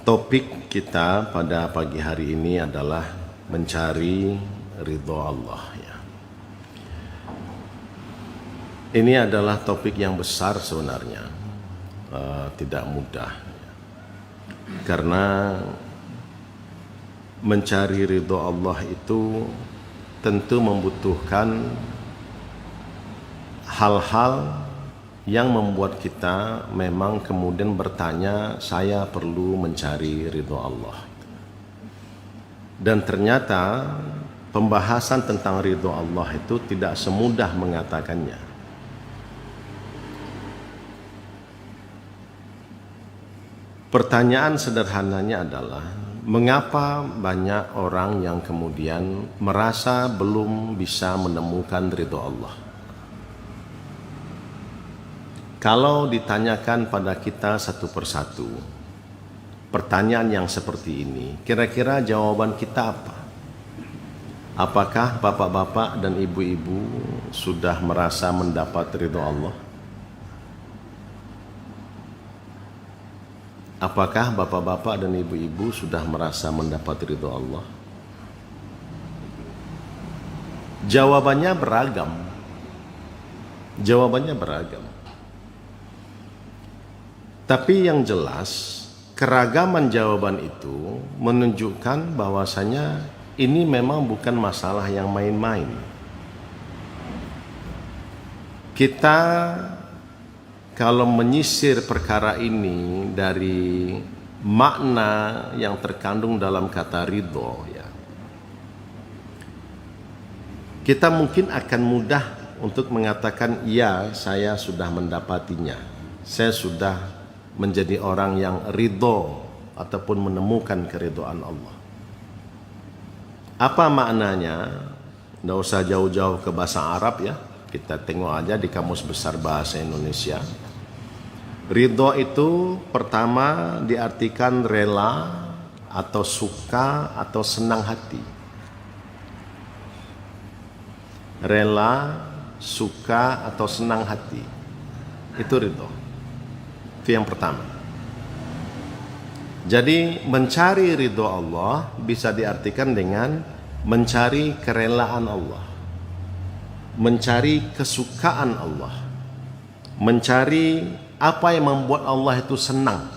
Topik kita pada pagi hari ini adalah mencari ridho Allah. Ya. Ini adalah topik yang besar sebenarnya, tidak mudah. Karena mencari ridho Allah itu tentu membutuhkan hal-hal yang membuat kita memang kemudian bertanya, saya perlu mencari ridho Allah. Dan ternyata pembahasan tentang ridho Allah itu tidak semudah mengatakannya. Pertanyaan sederhananya adalah, mengapa banyak orang yang kemudian merasa belum bisa menemukan ridho Allah? Kalau ditanyakan pada kita satu persatu pertanyaan yang seperti ini, kira-kira jawaban kita apa? Apakah bapak-bapak dan ibu-ibu sudah merasa mendapat ridho Allah? Apakah bapak-bapak dan ibu-ibu sudah merasa mendapat ridho Allah? Jawabannya beragam. Jawabannya beragam. Tapi yang jelas, keragaman jawaban itu menunjukkan bahwasanya ini memang bukan masalah yang main-main. Kita kalau menyisir perkara ini dari makna yang terkandung dalam kata ridho, ya, kita mungkin akan mudah untuk mengatakan, ya, saya sudah mendapatinya, saya sudah menjadi orang yang ridho ataupun menemukan keridhaan Allah. Apa maknanya? Tidak usah jauh-jauh ke bahasa Arab, ya. Kita tengok aja di Kamus Besar Bahasa Indonesia. Ridho itu pertama diartikan rela atau suka atau senang hati. Rela, suka atau senang hati. Itu ridho. Itu yang pertama. Jadi mencari ridho Allah bisa diartikan dengan mencari kerelaan Allah, mencari kesukaan Allah, mencari apa yang membuat Allah itu senang.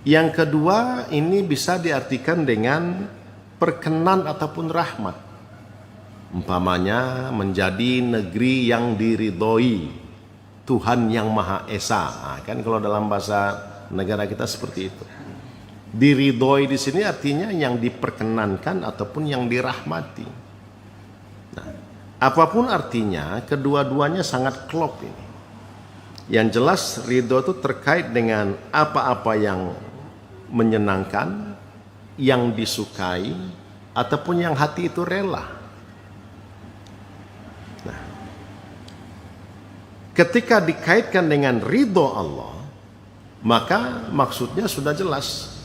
Yang kedua, ini bisa diartikan dengan perkenan ataupun rahmat. Umpamanya menjadi negeri yang diridhoi Tuhan yang Maha Esa. Nah, kan kalau dalam bahasa negara kita seperti itu. Diridhoi di sini artinya yang diperkenankan ataupun yang dirahmati. Nah, apapun artinya, kedua-duanya sangat klop ini. Yang jelas ridho itu terkait dengan apa-apa yang menyenangkan, yang disukai, ataupun yang hati itu rela. Ketika dikaitkan dengan ridho Allah, maka maksudnya sudah jelas.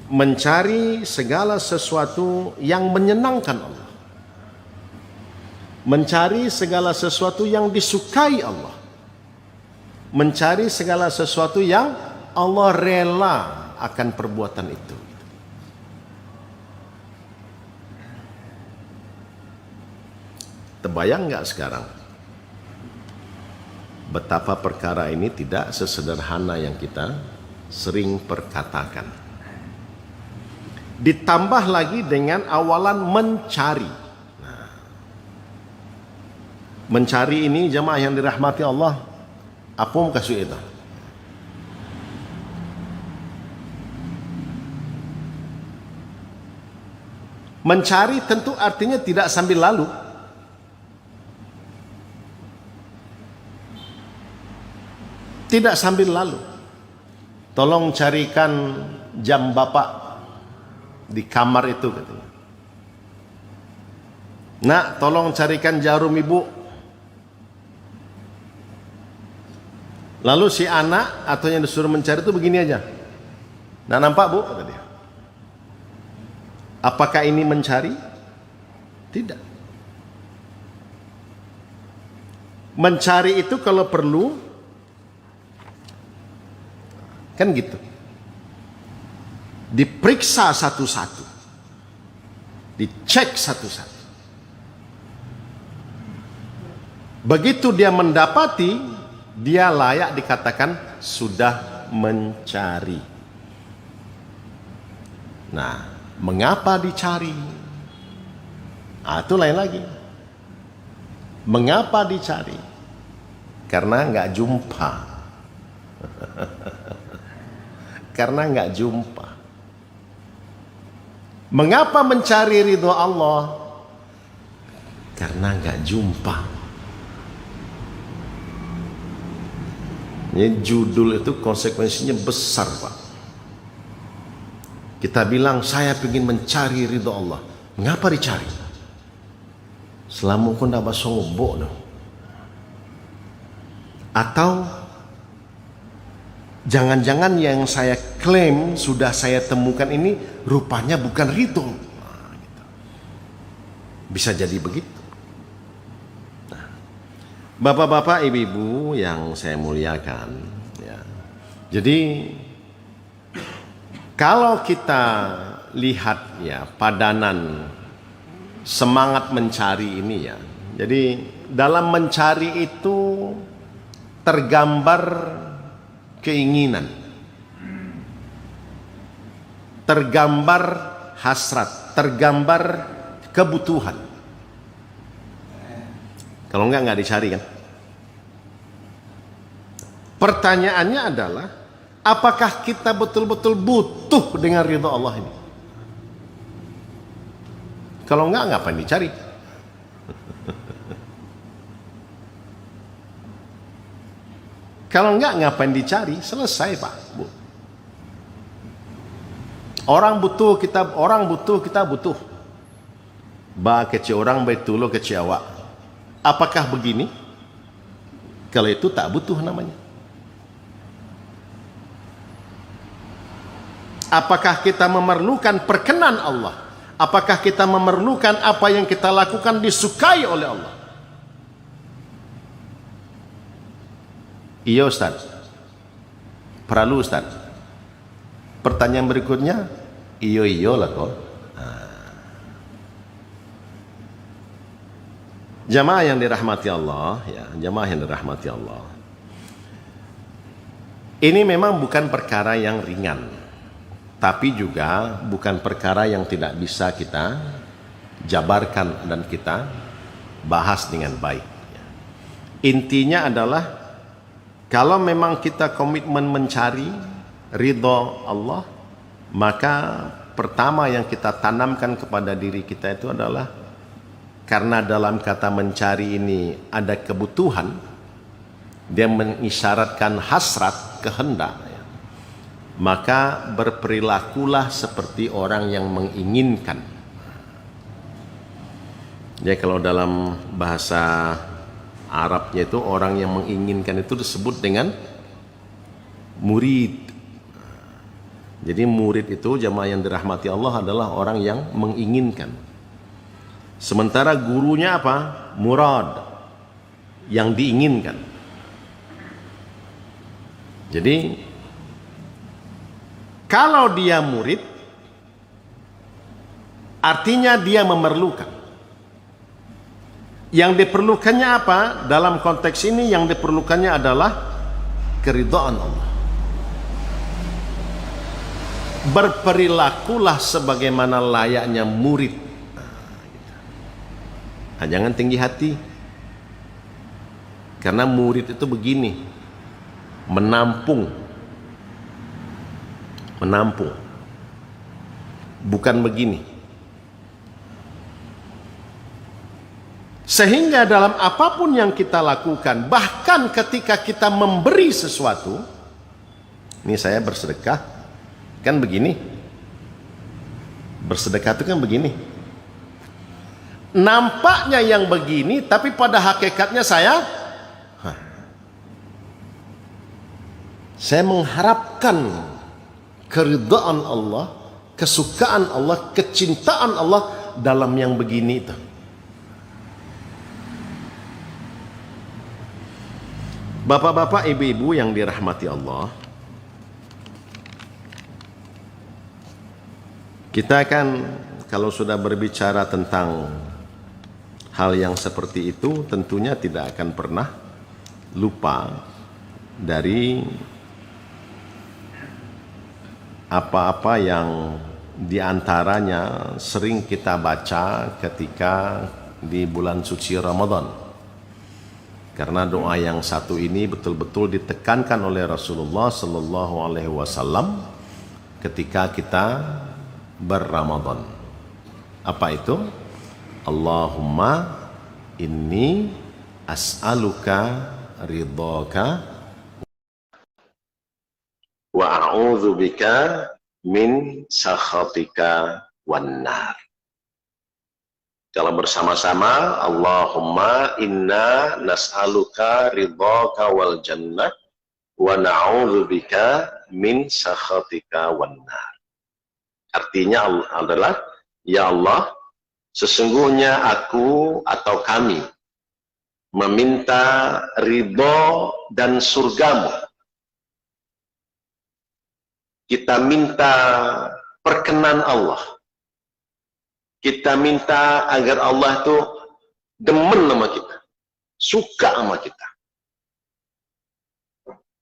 Mencari segala sesuatu yang menyenangkan Allah. Mencari segala sesuatu yang disukai Allah. Mencari segala sesuatu yang Allah rela akan perbuatan itu. Terbayang nggak sekarang? Betapa perkara ini tidak sesederhana yang kita sering perkatakan. Ditambah lagi dengan awalan mencari. Nah, mencari ini jemaah yang dirahmati Allah, apa maksud itu? Mencari tentu artinya tidak sambil lalu. Tidak sambil lalu. Tolong carikan jam bapak di kamar itu, katanya. Nak, tolong carikan jarum ibu. Lalu si anak atau yang disuruh mencari itu begini aja. Nah, nampak bu? Kata dia. Apakah ini mencari? Tidak. Mencari itu kalau perlu Kan gitu. Diperiksa satu-satu. Dicek satu-satu. Begitu dia mendapati, dia layak dikatakan sudah mencari. Nah, mengapa dicari? Itu lain lagi. Mengapa dicari? Karena nggak jumpa. Karena nggak jumpa. Mengapa mencari ridho Allah? Karena nggak jumpa. Ini judul itu konsekuensinya besar, Pak. Kita bilang saya ingin mencari ridho Allah. Mengapa dicari? Selama kau tidak sombong, no? Atau jangan-jangan yang saya klaim sudah saya temukan ini rupanya bukan ridho. Nah, gitu. Bisa jadi begitu. Bapak-bapak, ibu-ibu yang saya muliakan, ya. Jadi kalau kita lihat ya padanan semangat mencari ini ya. Jadi dalam mencari itu tergambar keinginan, tergambar hasrat, tergambar kebutuhan. Kalau enggak dicari kan. Pertanyaannya adalah, apakah kita betul-betul butuh dengan ridho Allah ini? Kalau enggak, ngapain dicari? Kalau enggak, ngapain dicari? Selesai, Pak, Bu. Orang butuh, kita butuh. Ba kecil orang betul kecil awak. Apakah begini? Kalau itu tak butuh namanya. Apakah kita memerlukan perkenan Allah? Apakah kita memerlukan apa yang kita lakukan disukai oleh Allah? Iya, Ustaz. Perlu, Ustaz. Pertanyaan berikutnya, iyo lah kok. Jamaah yang dirahmati Allah, ya, jamaah yang dirahmati Allah. Ini memang bukan perkara yang ringan, tapi juga bukan perkara yang tidak bisa kita jabarkan dan kita bahas dengan baik. Intinya adalah kalau memang kita komitmen mencari ridho Allah, maka pertama yang kita tanamkan kepada diri kita itu adalah, karena dalam kata mencari ini ada kebutuhan, dia mengisyaratkan hasrat, kehendak, maka berperilakulah seperti orang yang menginginkan. Jadi kalau dalam bahasa Arabnya itu orang yang menginginkan itu disebut dengan murid. Jadi murid itu, jamaah yang dirahmati Allah, adalah orang yang menginginkan. Sementara gurunya apa? Murad, yang diinginkan. Jadi kalau dia murid, artinya dia memerlukan. Yang diperlukannya apa? Dalam konteks ini yang diperlukannya adalah keridhaan Allah. Berperilakulah sebagaimana layaknya murid. Jangan tinggi hati. Karena murid itu begini, menampung. Bukan begini. Sehingga dalam apapun yang kita lakukan, bahkan ketika kita memberi sesuatu, ini saya bersedekah, kan begini. Bersedekah itu kan begini. Nampaknya yang begini, tapi pada hakikatnya saya mengharapkan keridhaan Allah, kesukaan Allah, kecintaan Allah dalam yang begini itu. Bapak-bapak, ibu-ibu yang dirahmati Allah, Kita kan kalau sudah berbicara tentang hal yang seperti itu, tentunya tidak akan pernah lupa dari apa-apa yang diantaranya sering kita baca ketika di bulan suci Ramadan. Karena doa yang satu ini betul-betul ditekankan oleh Rasulullah Sallallahu Alaihi Wasallam ketika kita berRamadan. Apa itu? Allahumma inni as'aluka ridhaka wa a'udzubika min sakhatika wan nar. Kalau bersama-sama, Allahumma inna nas'aluka ridhaka wal jannah wa na'udzubika min sakhatika wan nar. Artinya adalah, ya Allah, sesungguhnya aku atau kami meminta ridho dan surgamu. Kita minta perkenan Allah. Kita minta agar Allah itu demen sama kita, suka sama kita.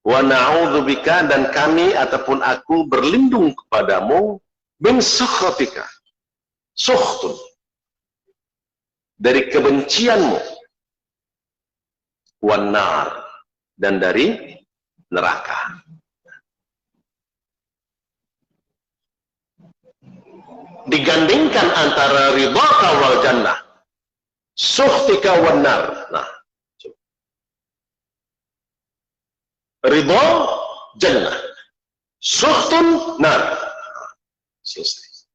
Wa na'udzubika, dan kami ataupun aku berlindung kepadamu min sakhatika, sukhtun, dari kebencianmu, wan nar, dan dari neraka. Digandingkan antara ridhaka wal jannah, sukhtika wan nar. Nah, ridho jannah, sukhtun nar. Selesai.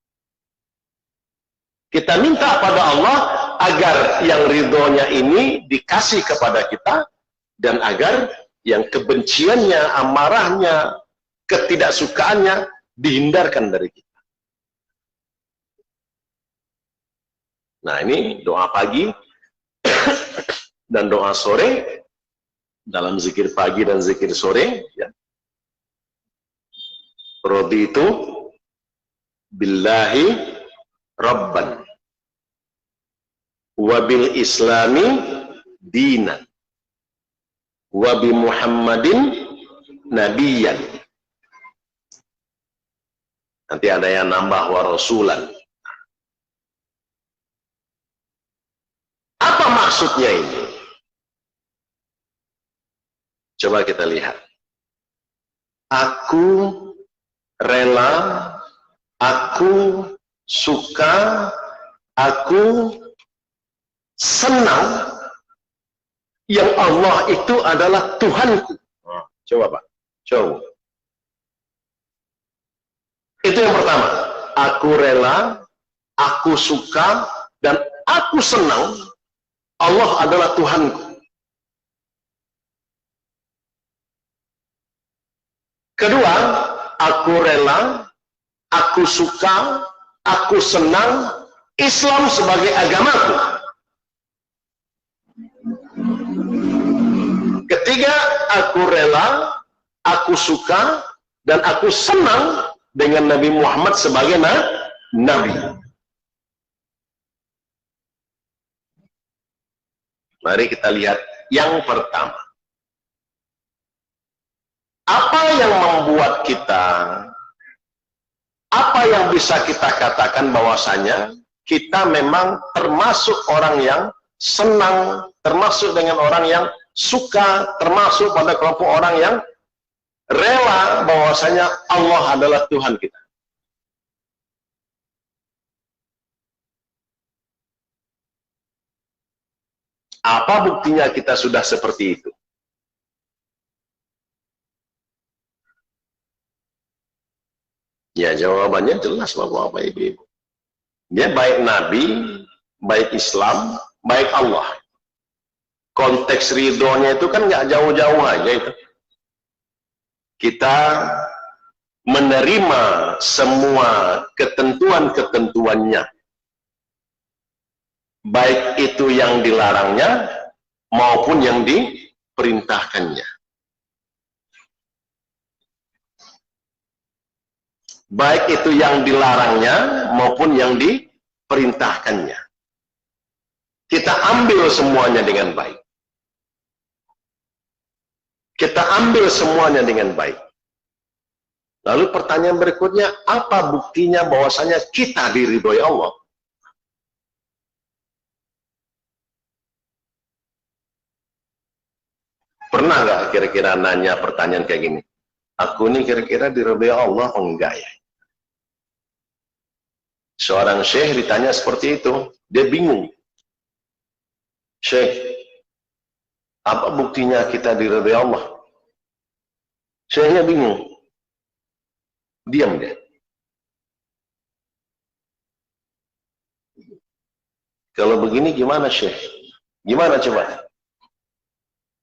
Kita minta pada Allah agar yang ridhonya ini dikasih kepada kita, dan agar yang kebenciannya, amarahnya, ketidaksukaannya dihindarkan dari kita. Nah, ini doa pagi dan doa sore dalam zikir pagi dan zikir sore, ya. Raditu billahi rabban wa bil islami dinan wa bi muhammadin nabiyan. Nanti ada yang nambah wa rasulan. Apa maksudnya ini? Coba kita lihat. Aku rela, aku suka, aku senang yang Allah itu adalah Tuhanku. Coba Pak, coba. Itu yang pertama. Aku rela, aku suka, dan aku senang Allah adalah Tuhanku. Kedua, aku rela, aku suka, aku senang Islam sebagai agamaku. Ketiga, aku rela, aku suka, dan aku senang dengan Nabi Muhammad sebagai Nabi. Mari kita lihat yang pertama. Apa yang membuat kita, apa yang bisa kita katakan bahwasanya kita memang termasuk orang yang senang, termasuk dengan orang yang suka, termasuk pada kelompok orang yang rela bahwasanya Allah adalah Tuhan kita. Apa buktinya kita sudah seperti itu? Ya, jawabannya jelas Bapak Ibu. Dia baik Nabi, baik Islam, baik Allah. Konteks ridhonya itu kan nggak jauh-jauh aja itu. Kita menerima semua ketentuan-ketentuannya. Baik itu yang dilarangnya maupun yang diperintahkannya. Baik itu yang dilarangnya maupun yang diperintahkannya. Kita ambil semuanya dengan baik. Kita ambil semuanya dengan baik. Lalu pertanyaan berikutnya, apa buktinya bahwasanya kita diridhoi Allah? Pernah nggak kira-kira nanya pertanyaan kayak gini? Aku ini kira-kira diridhoi Allah atau enggak ya? Seorang syekh ditanya seperti itu, dia bingung. Syekh, apa buktinya kita diridhoi Allah? Syekhnya bingung. Diam dia. Kalau begini gimana Syekh? Gimana coba?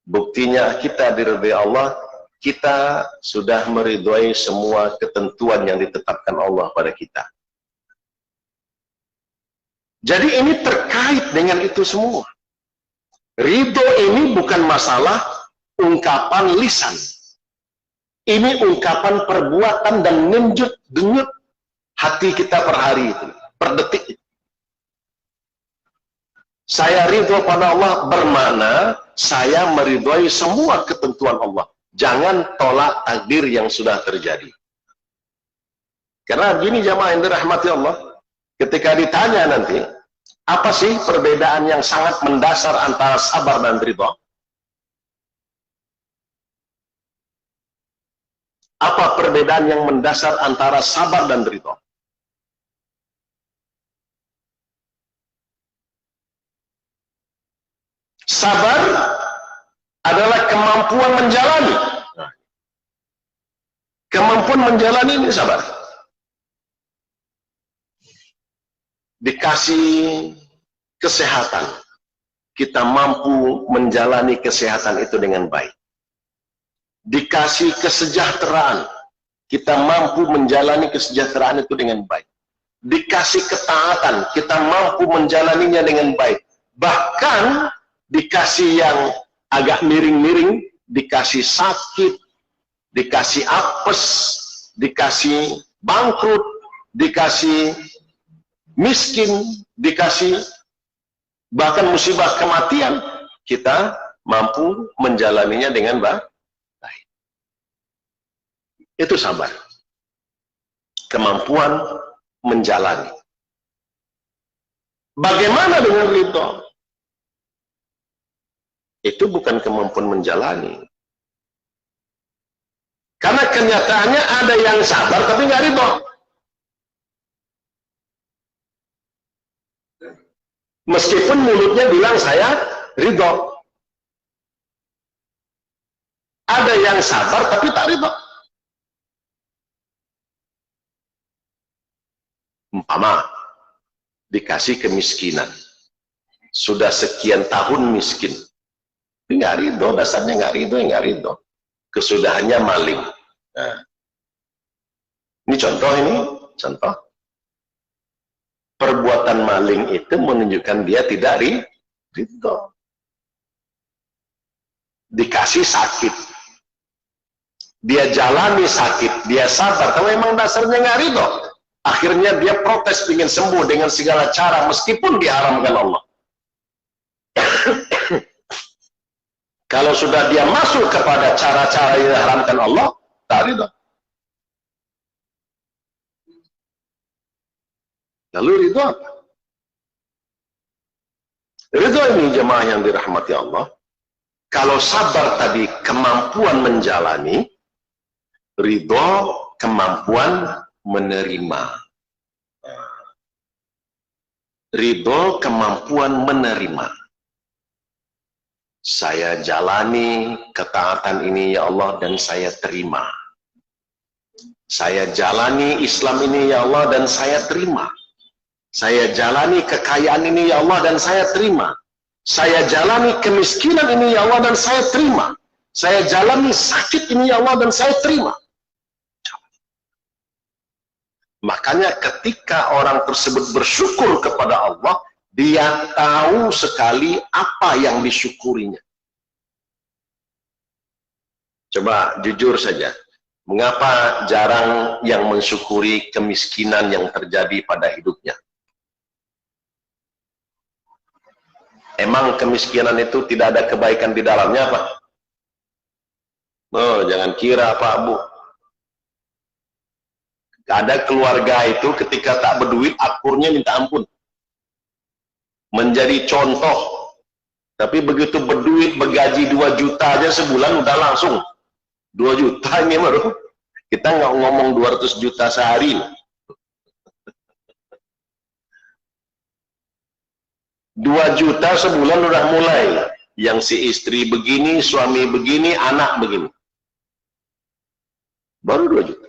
Buktinya kita diridhoi Allah, kita sudah meridhoi semua ketentuan yang ditetapkan Allah pada kita. Jadi ini terkait dengan itu semua. Ridho ini bukan masalah ungkapan lisan. Ini ungkapan perbuatan dan denyut hati kita per hari itu, per detik. Saya ridho pada Allah bermakna saya meridhoi semua ketentuan Allah. Jangan tolak takdir yang sudah terjadi. Karena gini jamaah yang dirahmati Allah, ketika ditanya nanti, apa sih perbedaan yang sangat mendasar antara sabar dan ridho? Apa perbedaan yang mendasar antara sabar dan ridho? Sabar adalah kemampuan menjalani. Kemampuan menjalani ini sabar. Dikasih kesehatan, kita mampu menjalani kesehatan itu dengan baik. Dikasih kesejahteraan, kita mampu menjalani kesejahteraan itu dengan baik. Dikasih ketaatan, kita mampu menjalaninya dengan baik. Bahkan dikasih yang agak miring-miring, dikasih sakit, dikasih apes, dikasih bangkrut, dikasih miskin, dikasih bahkan musibah kematian, kita mampu menjalaninya dengan baik. Itu sabar. Kemampuan menjalani. Bagaimana dengan ridho? Itu bukan kemampuan menjalani. Karena kenyataannya ada yang sabar tapi nggak ridho. Meskipun mulutnya bilang saya ridho. Ada yang sabar tapi tak ridho. Umpama dikasih kemiskinan, sudah sekian tahun miskin, nggak ridho, dasarnya nggak ridho, kesudahannya maling. Nah, ini contoh. Perbuatan maling itu menunjukkan dia tidak ridho. Dikasih sakit, dia jalani sakit, dia sabar, kalau memang dasarnya nggak ridho. Akhirnya dia protes ingin sembuh dengan segala cara meskipun diharamkan Allah. Kalau sudah dia masuk kepada cara-cara yang diharamkan Allah, tak ridho. Lalu ridho apa? Ridho ini jemaah yang dirahmati Allah. Kalau sabar tadi kemampuan menjalani, ridho kemampuan menerima. Ridho kemampuan menerima. Saya jalani ketaatan ini ya Allah dan saya terima. Saya jalani Islam ini ya Allah dan saya terima. Saya jalani kekayaan ini ya Allah dan saya terima. Saya jalani kemiskinan ini ya Allah dan saya terima. Saya jalani sakit ini ya Allah dan saya terima. Makanya ketika orang tersebut bersyukur kepada Allah, dia tahu sekali apa yang disyukurinya. Coba jujur saja, Mengapa jarang yang mensyukuri kemiskinan yang terjadi pada hidupnya? Emang kemiskinan itu tidak ada kebaikan di dalamnya apa? Oh, jangan kira Pak Bu. Ada keluarga itu ketika tak berduit akurnya minta ampun. Menjadi contoh. Tapi begitu berduit, bergaji 2 juta aja sebulan udah langsung 2 juta ini baru. Kita nggak ngomong 200 juta sehari. 2 juta sebulan udah mulai. Yang si istri begini, suami begini, anak begini. Baru 2 juta.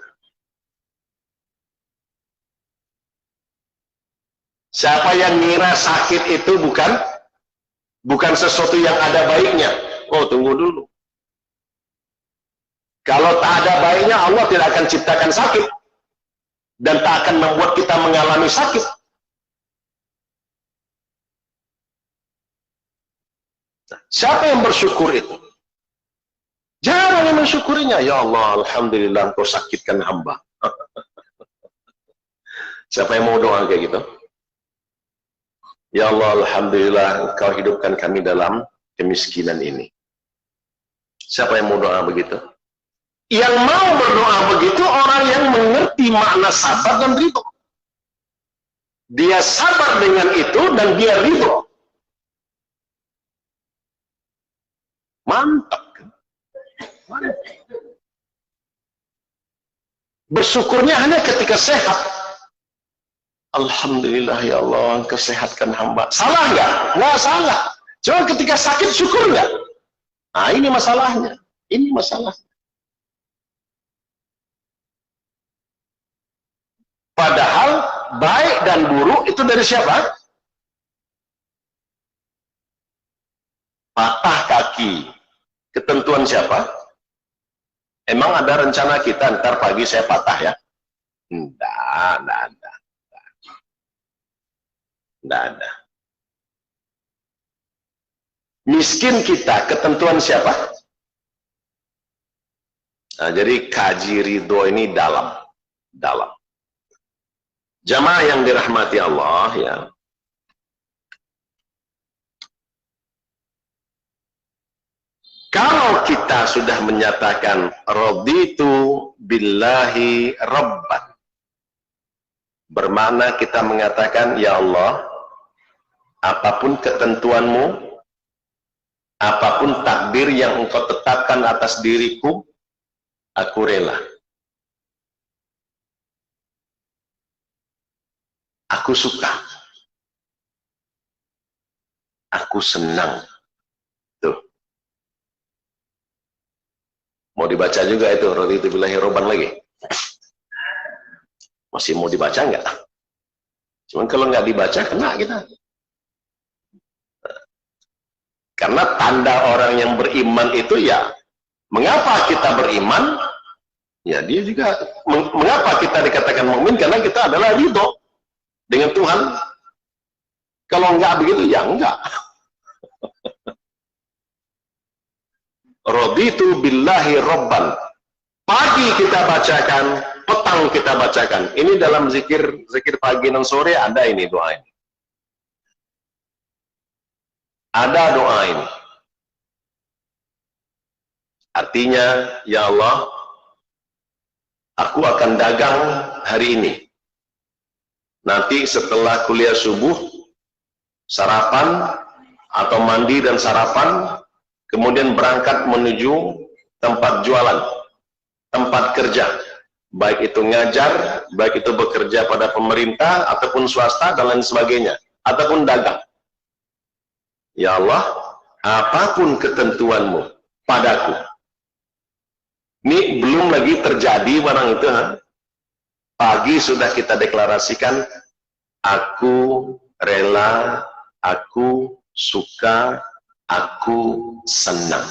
Siapa yang ngira sakit itu bukan sesuatu yang ada baiknya. Oh, tunggu dulu. Kalau tak ada baiknya, Allah tidak akan ciptakan sakit. Dan tak akan membuat kita mengalami sakit. Siapa yang bersyukur itu? Jarang yang mensyukurinya. Ya Allah, Alhamdulillah engkau sakitkan hamba. Siapa yang mau doa kayak gitu? Ya Allah, Alhamdulillah engkau hidupkan kami dalam kemiskinan ini. Siapa yang mau doa begitu? Yang mau berdoa begitu orang yang mengerti makna sabar dan ridho. Dia sabar dengan itu dan dia ridho. Mantap. Mantap. Bersyukurnya hanya ketika sehat. Alhamdulillah ya Allah, engkau sehatkan hamba. Salah nggak? Nggak salah. Cuma ketika sakit syukur nggak? Nah ini masalahnya. Ini masalah. Padahal baik dan buruk itu dari siapa? Patah kaki. Ketentuan siapa? Emang ada rencana kita ntar pagi saya patah ya? Nggak ada. Miskin kita, ketentuan siapa? Nah, jadi kaji ridho ini dalam. Jamaah yang dirahmati Allah ya. Kalau kita sudah menyatakan raditu billahi rabban, bermakna kita mengatakan ya Allah, apapun ketentuanmu, apapun takdir yang engkau tetapkan atas diriku, aku rela. Aku suka. Aku senang. Tuh. Mau dibaca juga itu, raditu billahi rabban lagi. Masih mau dibaca enggak? Cuman kalau nggak dibaca, kena kita. Karena tanda orang yang beriman itu ya, mengapa kita beriman? Ya dia juga, mengapa kita dikatakan mukmin? Karena kita adalah ridho dengan Tuhan. Kalau enggak begitu, ya enggak. Raditu billahi rabban. Pagi kita bacakan, petang kita bacakan. Ini dalam zikir pagi dan sore ada ini doa ini. Ada doa ini. Artinya, ya Allah, aku akan dagang hari ini. Nanti setelah kuliah subuh, sarapan atau mandi dan sarapan, kemudian berangkat menuju tempat jualan, tempat kerja, baik itu ngajar, baik itu bekerja pada pemerintah ataupun swasta dan lain sebagainya, ataupun dagang. Ya Allah, apapun ketentuanmu padaku. Ini belum lagi terjadi barang itu. Pagi sudah kita deklarasikan, aku rela, aku suka, aku senang.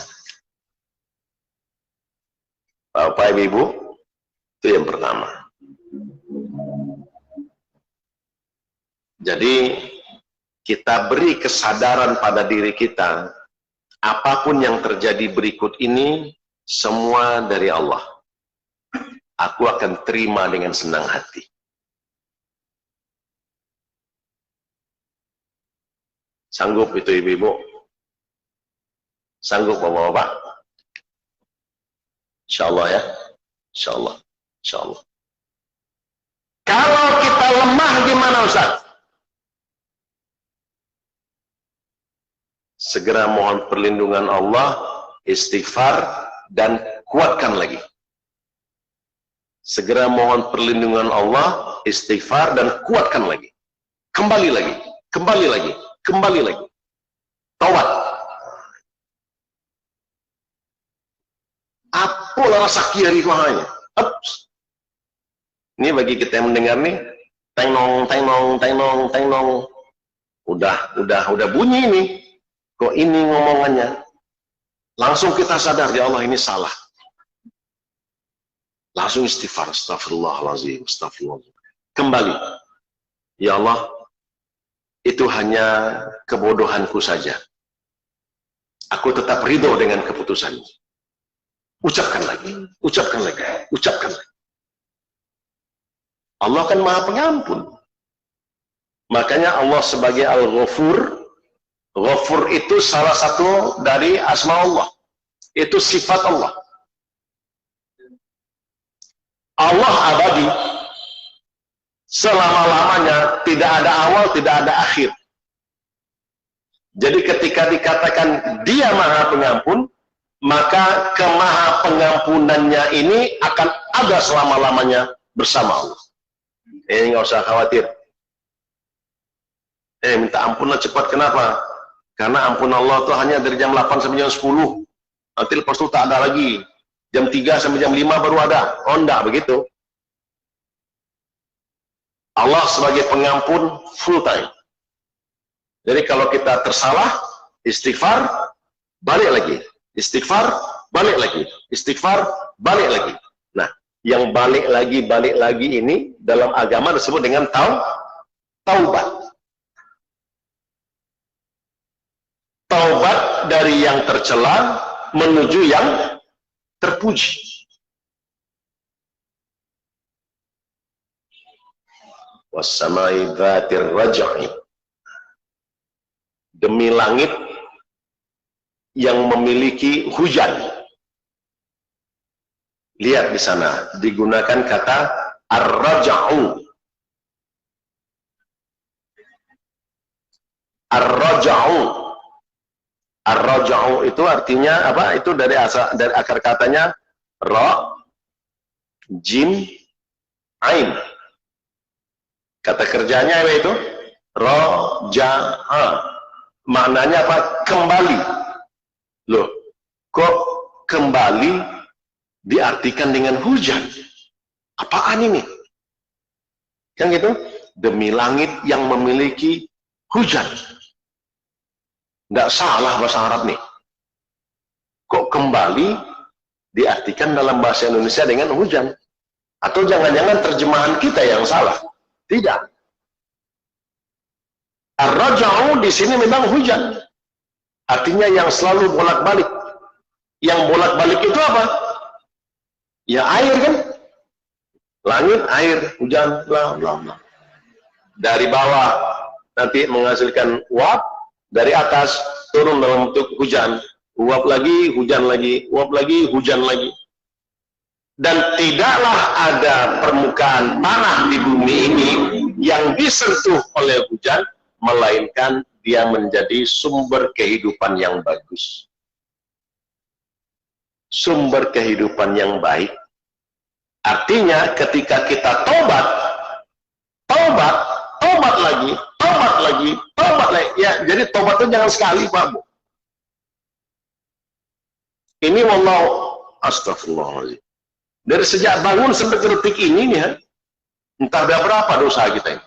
Bapak Ibu, itu yang pertama. Jadi kita beri kesadaran pada diri kita, apapun yang terjadi berikut ini semua dari Allah. aku akan terima dengan senang hati. Sanggup itu ibu-ibu? Sanggup bapak-bapak? Insyaallah ya. Insyaallah. Insyaallah. Kalau kita lemah gimana Ustaz? Segera mohon perlindungan Allah, istighfar, dan kuatkan lagi. Segera mohon perlindungan Allah, istighfar, dan kuatkan lagi. Kembali lagi, kembali lagi, kembali lagi. Taubat. Apalah rasa kiari kuahnya. Ini bagi kita yang mendengar nih, tengnong, tengnong, tengnong, tengnong. Udah bunyi nih. Kok ini ngomongannya? Langsung kita sadar, ya Allah ini salah. Langsung istighfar, astagfirullahaladzim, astagfirullahaladzim. Kembali. Ya Allah, itu hanya kebodohanku saja. Aku tetap ridho dengan keputusanmu. Ucapkan lagi, ucapkan lagi, ucapkan lagi. Allah kan Maha Pengampun. Makanya Allah sebagai Al-Ghafur, Ghafur itu salah satu dari asma Allah. Itu sifat Allah. Allah abadi. Selama-lamanya, tidak ada awal, tidak ada akhir. Jadi ketika dikatakan dia Maha Pengampun, maka kemaha pengampunannya ini akan ada selama-lamanya bersama Allah. Ini nggak usah khawatir. Minta ampunlah cepat, kenapa? Karena ampun Allah itu hanya dari jam 8 sampai jam 10. Nanti lepas itu tak ada lagi. Jam 3 sampai jam 5 baru ada. Oh enggak begitu. Allah sebagai pengampun full time. Jadi kalau kita tersalah, istighfar, balik lagi. Istighfar, balik lagi. Istighfar, balik lagi. Nah, yang balik lagi ini dalam agama disebut dengan taubat. Taubat dari yang tercela menuju yang terpuji. Wassamai dzatir raj'i. Demi langit yang memiliki hujan. Lihat di sana digunakan kata ar-raj'u. Ar-raj'u. Ar-raj'u itu artinya apa? Itu dari akar katanya ra, jim, ain. Kata kerjanya apa itu? Raja'a. Maknanya apa? Kembali. Loh, kok kembali diartikan dengan hujan? Apaan ini? Yang gitu? Demi langit yang memiliki hujan. Nggak salah bahasa Arab nih. Kok kembali diartikan dalam bahasa Indonesia dengan hujan? Atau jangan-jangan terjemahan kita yang salah? Tidak. Ar-raja'u di sini memang hujan. Artinya yang selalu bolak-balik. Yang bolak-balik itu apa? Ya air kan? Langit, air, hujan, bla bla bla. Dari bawah nanti menghasilkan uap, dari atas turun dalam bentuk hujan. Uap lagi, hujan lagi, uap lagi, hujan lagi. Dan tidaklah ada permukaan tanah di bumi ini yang disentuh oleh hujan, melainkan dia menjadi sumber kehidupan yang bagus. Sumber kehidupan yang baik. Artinya ketika kita tobat lagi. Ya, jadi tobat itu jangan sekali, Pak Bu. Ini wallahu astagfirullahaladzim. Dari sejak bangun sampai ke detik ini nih, entah berapa dosa kita ini.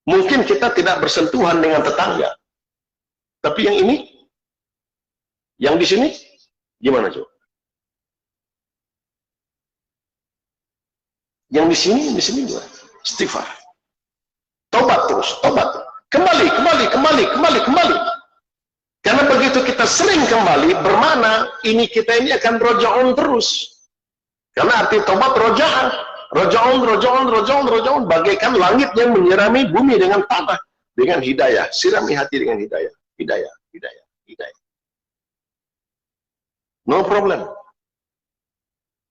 Mungkin kita tidak bersentuhan dengan tetangga. Tapi yang ini, yang di sini, gimana coba? Yang di sini juga. Istighfar. Tobat terus, tobat. Kembali. Karena begitu kita sering kembali, bermakna ini kita ini akan rojaun terus. Karena arti tobat rojaan. Rojaun, bagaikan langit yang menyirami bumi dengan tanah. Dengan hidayah. Sirami hati dengan hidayah. Hidayah. No problem.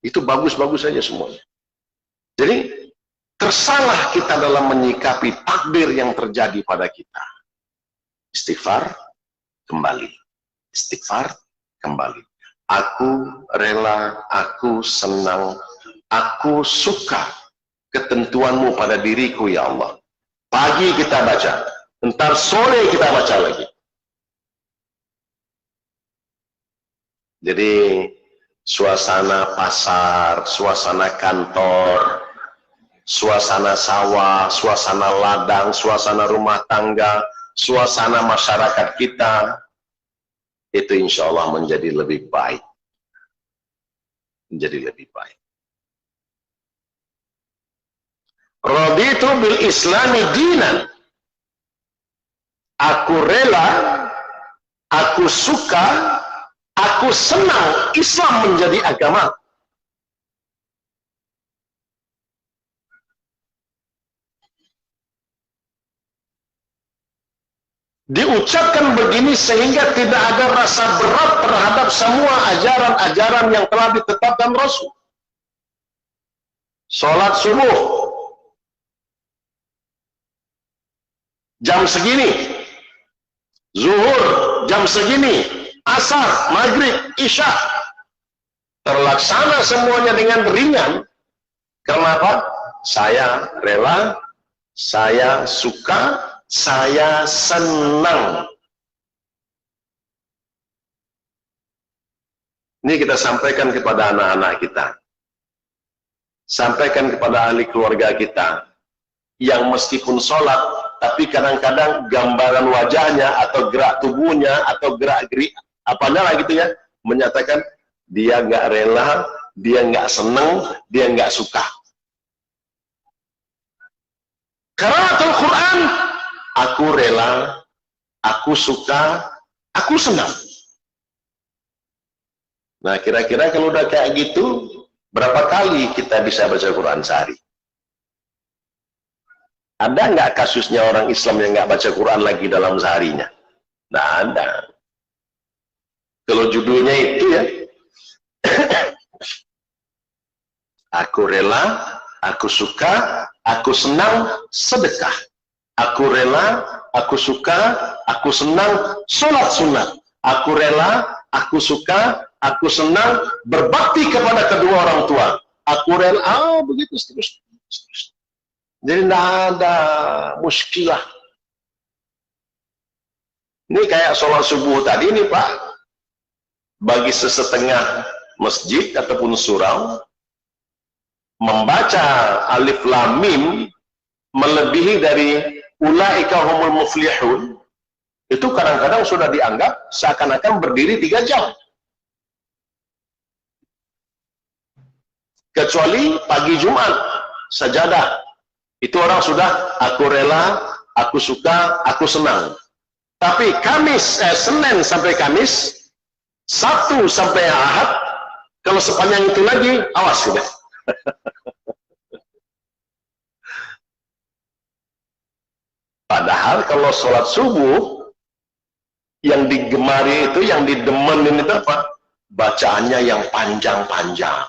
Itu bagus-bagus saja semuanya. Jadi, tersalah kita dalam menyikapi takdir yang terjadi pada kita. Istighfar, kembali. Istighfar, kembali. Aku rela, aku senang, aku suka ketentuanmu pada diriku, ya Allah. Pagi kita baca, entar sore kita baca lagi. Jadi, suasana pasar, suasana kantor, suasana sawah, suasana ladang, suasana rumah tangga, suasana masyarakat kita, itu insya Allah menjadi lebih baik. Menjadi lebih baik. Raditu bil islami dinan. Aku rela, aku suka, aku senang Islam menjadi agama. Diucapkan begini sehingga tidak ada rasa berat terhadap semua ajaran-ajaran yang telah ditetapkan Rasul. Sholat subuh jam segini, zuhur jam segini, asar, maghrib, isya, terlaksana semuanya dengan ringan. Kenapa? Saya rela, saya suka, saya senang. Ini kita sampaikan kepada anak-anak kita. Sampaikan kepada ahli keluarga kita. Yang meskipun sholat, tapi kadang-kadang gambaran wajahnya, atau gerak tubuhnya, atau gerak-gerik, apanya lah gitu ya, menyatakan dia nggak rela, dia nggak senang, dia nggak suka. Qiraatul Quran, aku rela, aku suka, aku senang. Nah, kira-kira kalau udah kayak gitu, berapa kali kita bisa baca Quran sehari? Ada nggak kasusnya orang Islam yang nggak baca Quran lagi dalam seharinya? Nggak ada. Kalau judulnya itu ya, aku rela, aku suka, aku senang, sedekah. Aku rela, aku suka, aku senang, sholat sunat. Aku rela, aku suka, aku senang, berbakti kepada kedua orang tua. Aku rela, begitu seterusnya. Jadi tidak ada muskilah. Ini kayak sholat subuh tadi nih Pak. Bagi sesetengah masjid ataupun surau, membaca alif lam mim melebihi dari ulaika humul muflihun, itu kadang-kadang sudah dianggap seakan-akan berdiri 3 jam. Kecuali pagi Jumat, sajadah. Itu orang sudah, aku rela, aku suka, aku senang. Tapi Senin sampai Kamis, Sabtu sampai Ahad, kalau sepanjang itu lagi, awas sudah. Padahal kalau sholat subuh, yang digemari itu, yang didemenin itu apa? Bacaannya yang panjang-panjang.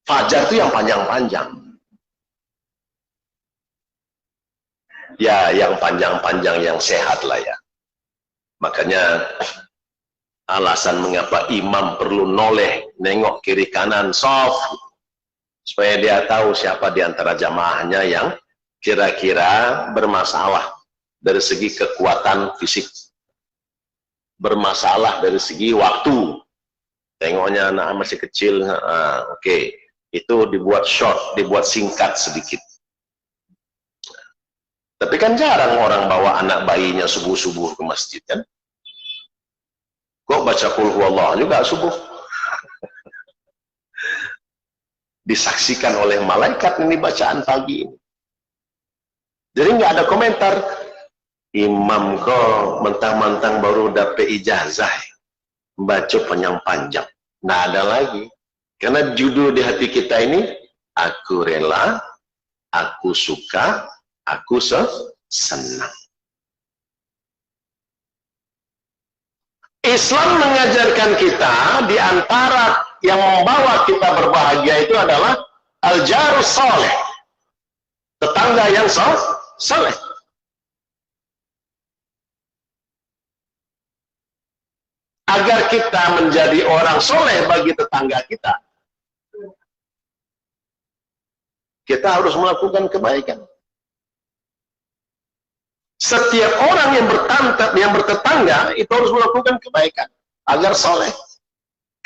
Fajar itu yang panjang-panjang. Ya, yang panjang-panjang, yang sehat lah ya. Makanya alasan mengapa imam perlu noleh, nengok kiri kanan, soft, supaya dia tahu siapa di antara jamaahnya yang kira-kira bermasalah dari segi kekuatan fisik, bermasalah dari segi waktu. Tengoknya anak masih kecil, oke. Itu dibuat short, dibuat singkat sedikit. Tapi kan jarang orang bawa anak bayinya subuh-subuh ke masjid kan? Kok baca qul huwallah juga subuh? Disaksikan oleh malaikat ini bacaan pagi ini. Jadi nggak ada komentar. imam kok mentang-mentang baru dapat ijazah baca panjang-panjang. Nah ada lagi. Karena judul di hati kita ini, aku rela, aku suka, aku senang. Islam mengajarkan kita di antara yang membawa kita berbahagia itu adalah al-jarus soleh, tetangga yang soleh. Agar kita menjadi orang soleh bagi tetangga kita, kita harus melakukan kebaikan. Setiap orang yang bertetangga itu harus melakukan kebaikan agar soleh.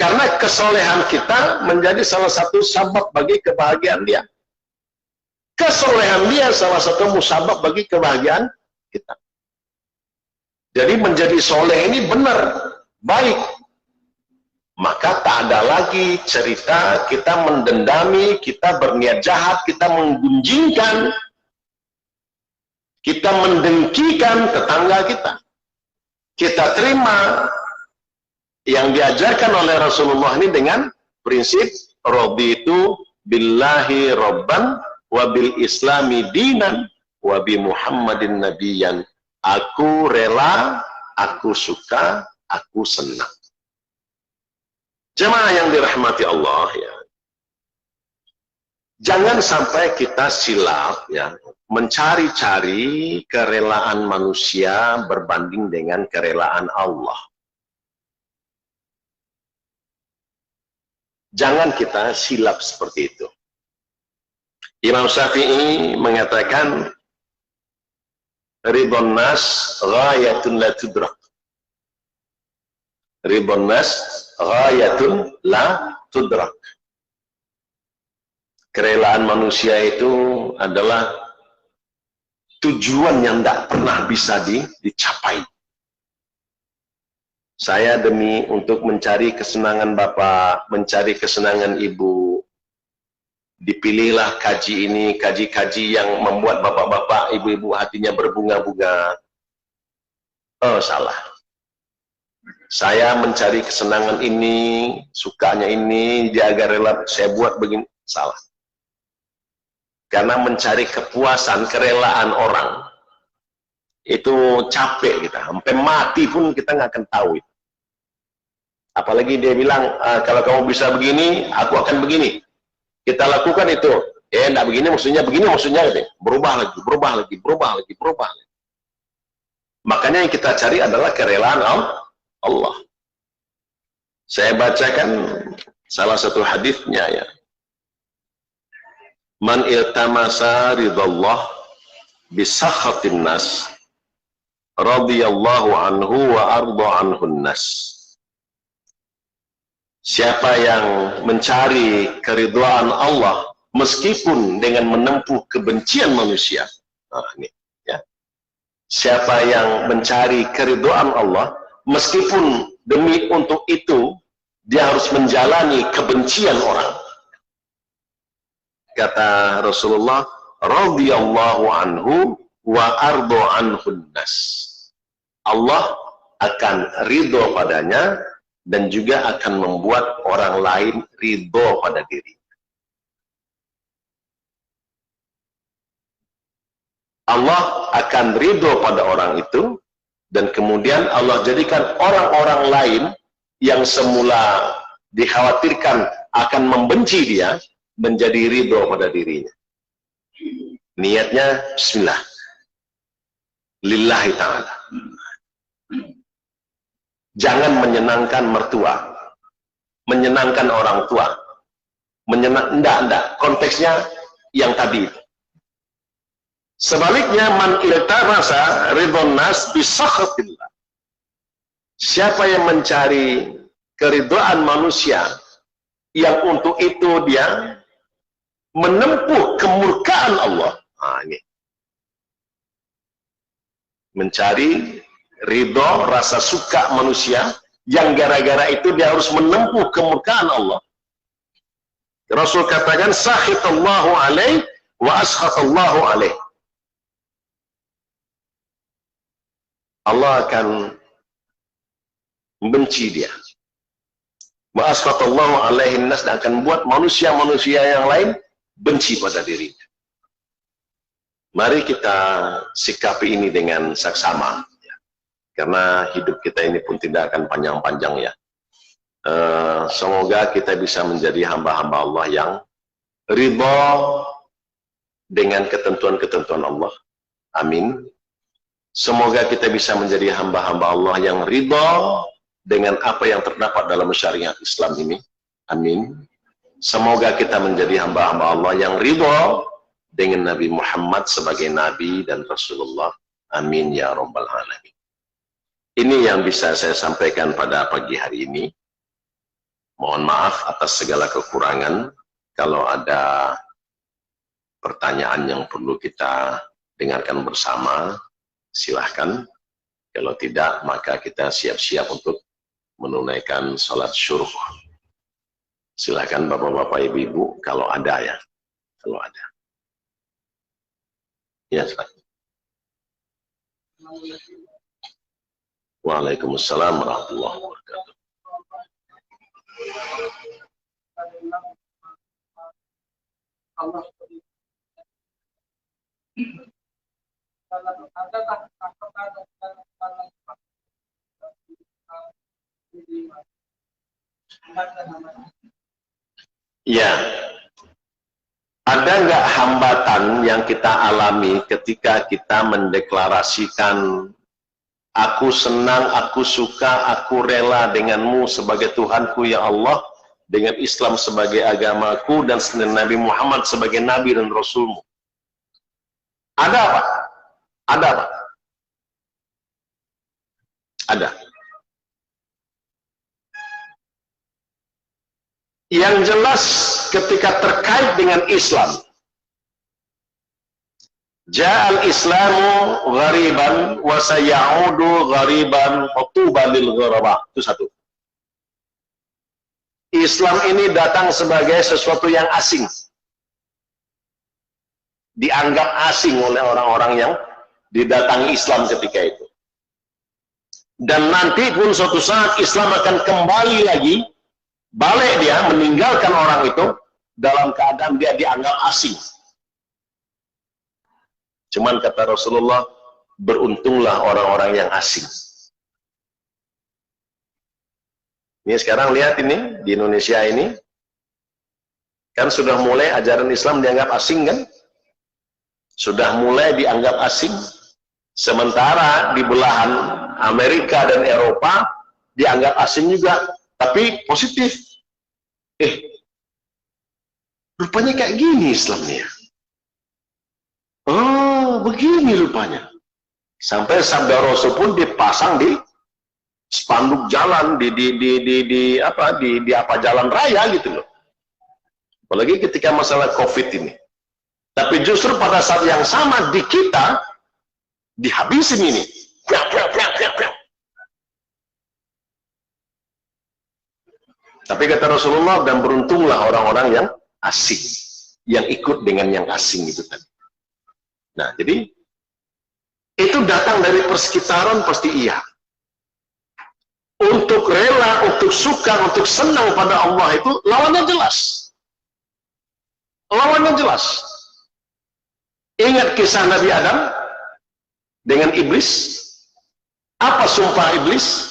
Karena kesolehan kita menjadi salah satu sabab bagi kebahagiaan dia. Kesolehan dia salah satu musabab bagi kebahagiaan kita. Jadi menjadi soleh ini benar, baik. Maka tak ada lagi cerita kita mendendami, kita berniat jahat, kita menggunjingkan, kita mendengkikan tetangga kita. Kita terima yang diajarkan oleh Rasulullah ini dengan prinsip raditu billahi rabban wa bil islami dinan wa bi Muhammadin nabiyyan. Aku rela, aku suka, aku senang. Jemaah yang dirahmati Allah ya. Jangan sampai kita silap ya, mencari-cari kerelaan manusia berbanding dengan kerelaan Allah. Jangan kita silap seperti itu. Imam Syafi'i mengatakan ridhon nas ghayatun la tudrak. Ridhon nas ghayatun la tudrak. Kerelaan manusia itu adalah tujuan yang tidak pernah bisa dicapai. Saya demi untuk mencari kesenangan Bapak, mencari kesenangan Ibu, dipilihlah kaji ini, kaji-kaji yang membuat Bapak-bapak, Ibu-ibu hatinya berbunga-bunga. Oh, salah. Saya mencari kesenangan ini, sukanya ini, dia agar rela saya buat begini. Salah. Karena mencari kepuasan, kerelaan orang, itu capek kita. Sampai mati pun kita nggak akan tahu itu. Apalagi dia bilang, kalau kamu bisa begini, aku akan begini. Kita lakukan itu. Enggak begini maksudnya, gitu. Berubah lagi, berubah lagi, berubah lagi, berubah lagi. Makanya yang kita cari adalah kerelaan Allah. Saya bacakan salah satu hadisnya ya. Man iltamasa ridallah bisakhatin nas radhiyallahu anhu wa arda anhun nas. Siapa yang mencari keridhaan Allah meskipun dengan menempuh kebencian manusia. Nah, ini ya. Siapa yang mencari keridhaan Allah meskipun demi untuk itu dia harus menjalani kebencian orang. Kata Rasulullah, radhiyallahu anhu wa ardo anhun nas. Allah akan ridho padanya dan juga akan membuat orang lain ridho pada diri. Allah akan ridho pada orang itu dan kemudian Allah jadikan orang-orang lain yang semula dikhawatirkan akan membenci dia menjadi ridho pada dirinya. Niatnya bismillah lillahi ta'ala. Jangan menyenangkan mertua, menyenangkan orang tua, enggak, konteksnya yang tadi. Sebaliknya man iltamasa ridhon nas bisakhatillah. Siapa yang mencari keridhaan manusia yang untuk itu dia menempuh kemurkaan Allah. Nah, ini. Mencari ridho, rasa suka manusia yang gara-gara itu dia harus menempuh kemurkaan Allah. Rasul katakan sakhitallahu alaih wa askhatallahu alaih. Allah akan membenci dia. Ma'asqatallahu alaihin nas, dan akan buat manusia-manusia yang lain benci pada dirinya. Mari kita sikapi ini dengan saksama, ya. Karena hidup kita ini pun tidak akan panjang-panjang ya. Semoga kita bisa menjadi hamba-hamba Allah yang ridha dengan ketentuan-ketentuan Allah. Amin. Semoga kita bisa menjadi hamba-hamba Allah yang ridha dengan apa yang terdapat dalam syariat Islam ini. Amin. Semoga kita menjadi hamba-hamba Allah yang ridha dengan Nabi Muhammad sebagai Nabi dan Rasulullah. Amin ya Rabbal Alamin. Ini yang bisa saya sampaikan pada pagi hari ini. Mohon maaf atas segala kekurangan. Kalau ada pertanyaan yang perlu kita dengarkan bersama, silahkan. Kalau tidak, maka kita siap-siap untuk menunaikan sholat syuruh. Silahkan bapak-bapak, ibu-ibu, kalau ada ya. Kalau ada. Ya, silahkan. Waalaikumsalam warahmatullahi wabarakatuh. Ya, ada nggak hambatan yang kita alami ketika kita mendeklarasikan aku senang, aku suka, aku rela denganmu sebagai Tuhanku ya Allah, dengan Islam sebagai agamaku, dan Nabi Muhammad sebagai Nabi dan Rasulmu? Ada apa? Ada apa? Ada. Yang jelas ketika terkait dengan Islam, Ja'al Islamu ghariban wa sayaudu ghariban fatuba lil ghuraba. Itu satu. Islam ini datang sebagai sesuatu yang asing. Dianggap asing oleh orang-orang yang didatangi Islam ketika itu. Dan nanti pun suatu saat Islam akan kembali lagi, balik dia meninggalkan orang itu dalam keadaan dia dianggap asing. Cuman kata Rasulullah, beruntunglah orang-orang yang asing. Ini sekarang lihat ini, di Indonesia ini, kan sudah mulai ajaran Islam dianggap asing kan? Sudah mulai dianggap asing. Sementara di belahan Amerika dan Eropa, dianggap asing juga, tapi positif. Rupanya kayak gini Islamnya. Oh, begini rupanya. Sampai sabda Rasul pun dipasang di spanduk jalan, di jalan raya gitu loh. Apalagi ketika masalah COVID ini. Tapi justru pada saat yang sama di kita dihabisin ini. Tapi kata Rasulullah, dan beruntunglah orang-orang yang asing, yang ikut dengan yang asing itu tadi. Nah, jadi itu datang dari persekitaran pasti iya. Untuk rela, untuk suka, untuk senang pada Allah itu lawannya jelas. Lawannya jelas. Ingat kisah Nabi Adam dengan iblis. Apa sumpah iblis?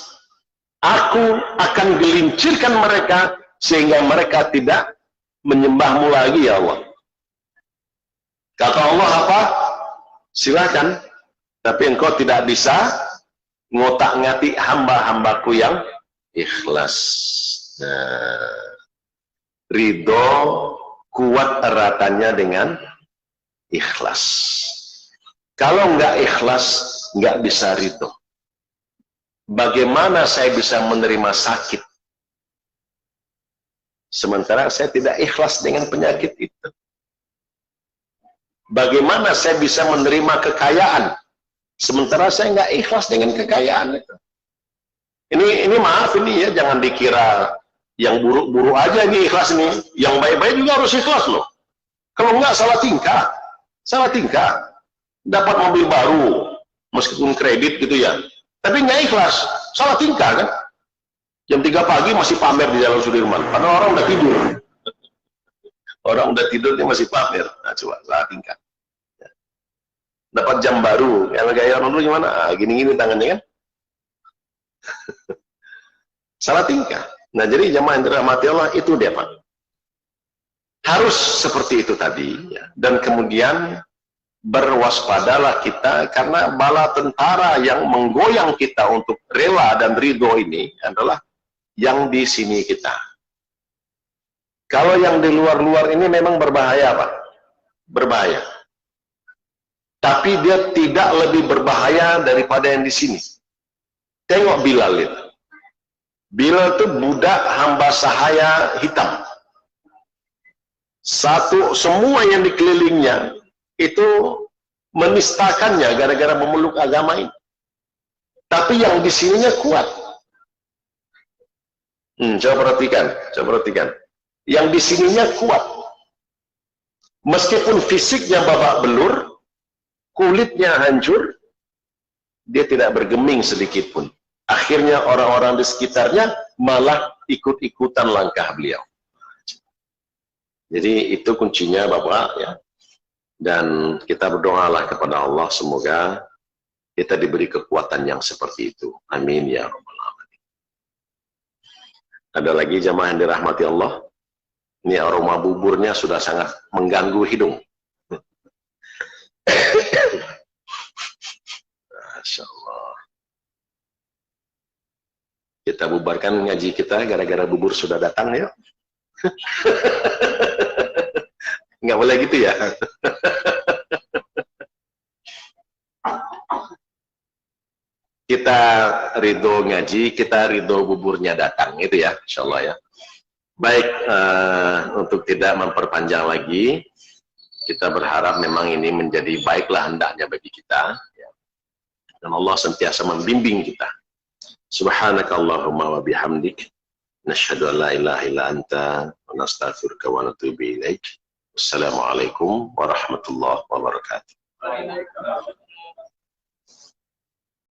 Aku akan gelincirkan mereka sehingga mereka tidak menyembahmu lagi ya Allah. Kata Allah apa? Silakan, tapi engkau tidak bisa ngotak-ngatik hamba-hambaku yang ikhlas. Nah, ridho kuat eratannya dengan ikhlas. Kalau nggak ikhlas, nggak bisa ridho. Bagaimana saya bisa menerima sakit sementara saya tidak ikhlas dengan penyakit itu? Bagaimana saya bisa menerima kekayaan sementara saya nggak ikhlas dengan kekayaan itu? Ini maaf ini ya, jangan dikira yang buruk-buruk aja ini ikhlas nih, yang baik-baik juga harus ikhlas loh. Kalau nggak salah tingkah, dapat mobil baru meskipun kredit gitu ya, Tapi nggak ikhlas, salah tingkah kan. Jam 3 pagi masih pamer di Jalan Sudirman, padahal orang udah tidur. Orang udah tidur dia masih pamer. Nah, coba salah tingkah. Dapat jam baru, yang gaya orang dulu gimana? Ah, gini-gini tangannya kan. Salah tingkah. Nah, jadi jamaah yang dirahmati Allah itu dia, Pak. Harus seperti itu tadi, ya. Dan kemudian berwaspadalah kita, karena bala tentara yang menggoyang kita untuk rela dan ridho ini adalah yang di sini kita. Kalau yang di luar-luar ini memang berbahaya, Pak. Berbahaya. Tapi dia tidak lebih berbahaya daripada yang di sini. Tengok Bilal itu. Bilal itu budak hamba sahaya hitam. Semua yang dikelilingnya itu menistakannya gara-gara memeluk agama ini. Tapi yang di sininya kuat. Coba perhatikan. Yang di sininya kuat. Meskipun fisiknya babak belur, kulitnya hancur, dia tidak bergeming sedikit pun. Akhirnya orang-orang di sekitarnya malah ikut-ikutan langkah beliau. Jadi itu kuncinya Bapak, ya. Dan kita berdoalah kepada Allah, semoga kita diberi kekuatan yang seperti itu. Amin ya rabbal alamin. Ada lagi jamaah yang dirahmati Allah. Ini aroma buburnya sudah sangat mengganggu hidung. Masya Allah. Kita bubarkan ngaji kita gara-gara bubur sudah datang, ya. Nggak boleh gitu ya. Kita ridho ngaji, kita ridho buburnya datang, itu ya, insya Allah ya. Baik, untuk tidak memperpanjang lagi, kita berharap memang ini menjadi baiklah hendaknya bagi kita, ya. Dan Allah sentiasa membimbing kita. Subhanakallahumma wa bihamdik, nashhadu an la ilaha illa anta, wa nastaghfiruka wa natubu ilaik. Wassalamualaikum warahmatullahi wabarakatuh.